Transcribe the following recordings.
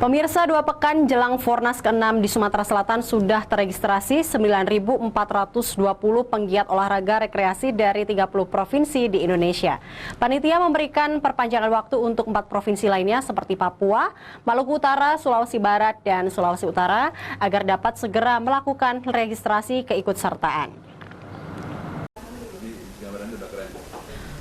Pemirsa, 2 pekan jelang Fornas ke-6 di Sumatera Selatan sudah teregistrasi 9.420 penggiat olahraga rekreasi dari 30 provinsi di Indonesia. Panitia memberikan perpanjangan waktu untuk 4 provinsi lainnya seperti Papua, Maluku Utara, Sulawesi Barat, dan Sulawesi Utara agar dapat segera melakukan registrasi keikutsertaan.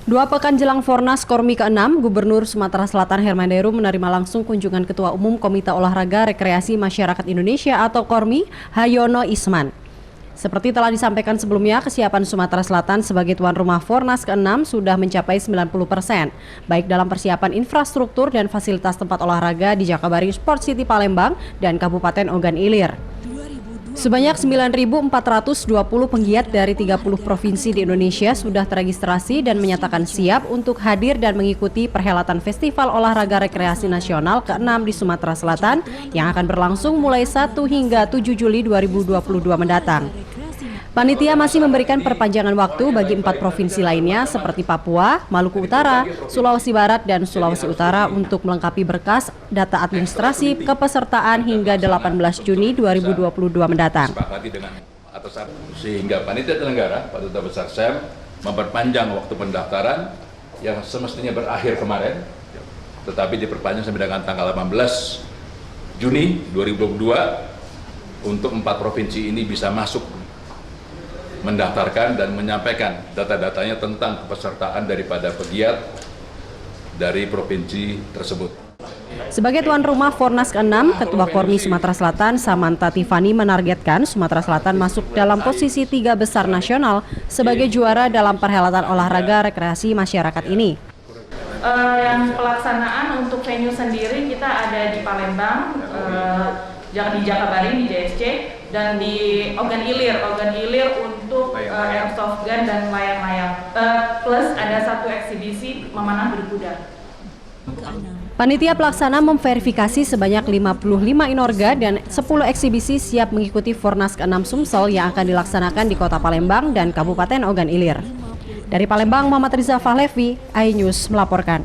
2 pekan jelang Fornas Kormi ke-6, Gubernur Sumatera Selatan Herman Deru menerima langsung kunjungan Ketua Umum Komite Olahraga Rekreasi Masyarakat Indonesia atau Kormi, Hayono Isman. Seperti telah disampaikan sebelumnya, kesiapan Sumatera Selatan sebagai tuan rumah Fornas ke-6 sudah mencapai 90%, baik dalam persiapan infrastruktur dan fasilitas tempat olahraga di Jakabaring Sport City Palembang dan Kabupaten Ogan Ilir. Sebanyak 9.420 penggiat dari 30 provinsi di Indonesia sudah teregistrasi dan menyatakan siap untuk hadir dan mengikuti perhelatan Festival Olahraga Rekreasi Nasional ke-6 di Sumatera Selatan yang akan berlangsung mulai 1 hingga 7 Juli 2022 mendatang. Panitia masih memberikan perpanjangan waktu bagi 4 provinsi lainnya seperti Papua, Maluku Utara, Sulawesi Barat, dan Sulawesi Utara untuk melengkapi berkas data administrasi kepesertaan hingga 18 Juni 2022 mendatang. Sehingga panitia penyelenggara pada Duta Besar SEM memperpanjang waktu pendaftaran yang semestinya berakhir kemarin, tetapi diperpanjang sampai dengan tanggal 18 Juni 2022 untuk 4 provinsi ini bisa masuk mendaftarkan dan menyampaikan data-datanya tentang kepesertaan daripada pegiat dari provinsi tersebut. Sebagai tuan rumah Fornas ke-6, Ketua Kormi Sumatera Selatan Samantha Tiffany menargetkan Sumatera Selatan masuk dalam posisi 3 besar nasional sebagai juara dalam perhelatan olahraga rekreasi masyarakat ini. Yang pelaksanaan untuk venue sendiri kita ada di Palembang, di Jakabaring, di JSC, dan di Ogan Ilir untuk airsoft gun dan layang-layang. Plus ada 1 eksibisi memanah berkuda. Panitia pelaksana memverifikasi sebanyak 55 inorga dan 10 eksibisi siap mengikuti Fornas ke-6 Sumsel yang akan dilaksanakan di Kota Palembang dan Kabupaten Ogan Ilir. Dari Palembang, Muhammad Riza Fahlevi, iNews melaporkan.